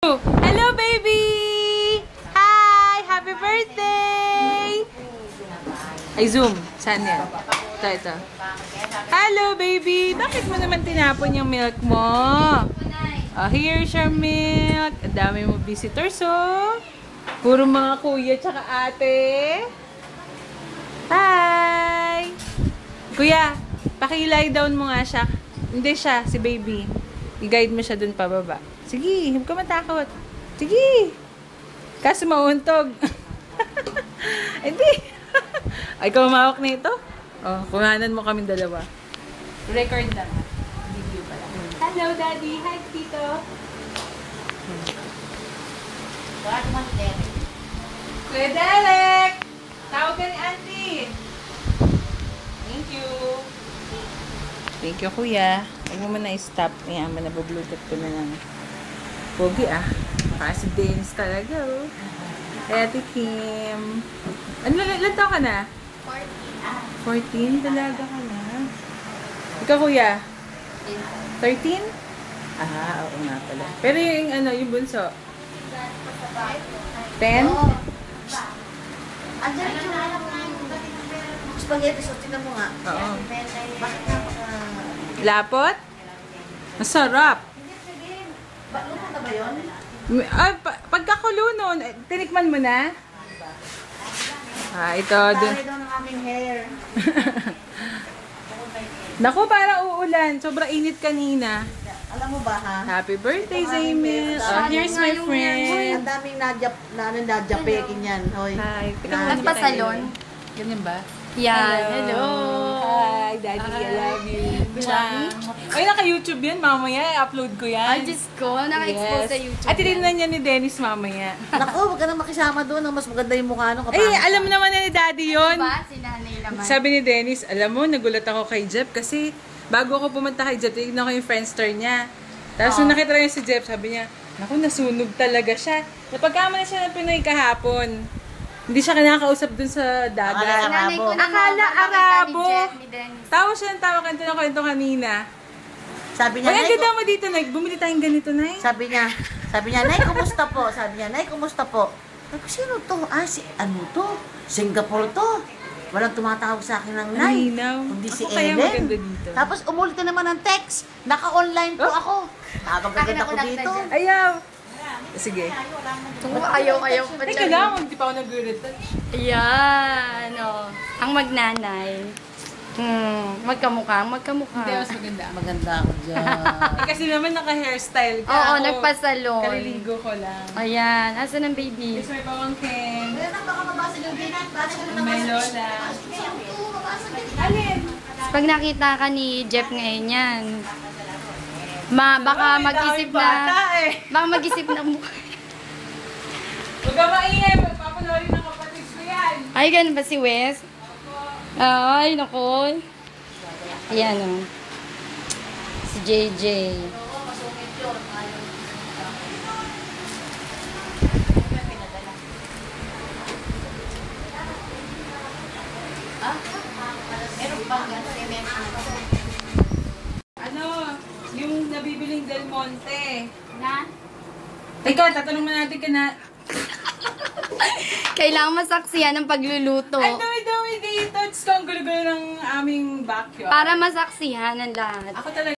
Hello, baby! Hi! Happy birthday! Ay, zoom. Saan yan? Ito. Hello, baby! Bakit mo naman tinapon yung milk mo? Oh, here's your milk. Ang dami mo visitors, oh. Puro mga kuya tsaka ate. Hi! Kuya, pakilay down mo nga siya. Hindi siya, si baby. I-guide mo siya dun pababa. Sige, huwag ka matakot. Sige. Kaso mauntog. Hindi. Ay, ikaw mahawak na ito? Oh, kuhanan mo kaming dalawa. Record lang. Video pala. Hello, Daddy. Hi, Tito. Kuya Derek! Tawag ka ni Auntie. Thank you. Thank you, Kuya. Huwag mo na i-stop. Ayan, manabablutot ko na lang. Pogi Kasi Dennis talaga, oh. Kaya Ate Kim. Ilan taon ka na? 14 talaga ka na. Ikaw, Kuya? 13? Oo nga pala. Pero yung bunso? 10? Andiyan yung spaghetti sauce. Tignan mo nga. Oo. Bakit napaka... Lapot? Masarap. Luto na ba yun? Ay, pagkakulo nun, tinikman mo na? Ito. Tari daw ng aming hair. Naku, para uulan. Sobrang init kanina. Alam mo ba, ha? Happy birthday, Zaymil. Here's my friend. Ang daming Nadja Peking yan. Hoy. Hi. Nagpasalon. Ganyan ba? Yan. Hello. Hi, Daddy. I love you. Ay, naka-YouTube yan. Mamaya, upload ko yan. Ay, Diyos ko. Naka-expose sa YouTube. At tinignan niya ni Dennis mamaya. Naku, huwag ka na makisama doon. Ang mas maganda yung mukha nung Ay, alam naman na ni Daddy yun. Diba? Si nanay naman. Sabi ni Dennis, alam mo, nagulat ako kay Jeff kasi bago ako pumunta kay Jeff, tignan ko yung Friendster niya. Tapos nung nakita rin si Jeff, sabi niya, naku, nasunog talaga siya. Napagkama na siya ng Pinoy kahapon. Hindi siya kinakausap dun sa dagat. Nanay ko na Akala Arabo. Ni Jeff, ni Dennis. Tawa siya ng tawa kanto ng kwento kanina. Sabi niya, Ay, ang Nay, ganda mo dito, Nay. Bumili tayong ganito, Nay. sabi niya, Nay, kumusta po? Sabi niya, Nay, kumusta po? Sabi ko, sino to? Ano to? Singapore to. Walang tumatawag sa akin ng Nay. Malinaw. Kundi si Ako kaya Ellen. maganda dito. Tapos umulit ka naman ng text. Naka-online po ako. Tawag agad ako dito. Ayaw. Sige. Ayaw pa Teka lang, hindi pa ako nag-retouch. Ayan. Ang magnanay. Magkamukha. Hindi, mas maganda. Maganda ako dyan. Kasi naman naka-hairstyle ka. Oo, Ako, nagpasalon. kaliligo ko lang. Ayan. Asan ang baby? Yes, may pamangkin. Baka mabasa yung binan. May lola. Alin? Pag nakita ka ni Jeff ngayon yan, baka Ay, mag-isip daming bata, na, eh. baka mag-isip na mukha. Huwag ka maingay. Magpapanoorin ng kapatid ko yan. Ay, ganun ba si Wes? Ay, naku. Ayan, si JJ. Ano? Yung nabibiling Del Monte. Na? Teka, tatanong mo natin ka na. Kailangan masaksihan ng pagluluto. Ang dami-dami dito. Diyos ko, ang gulo-gulo ng aming backyard. Para masaksihan ng lahat. Ako talaga.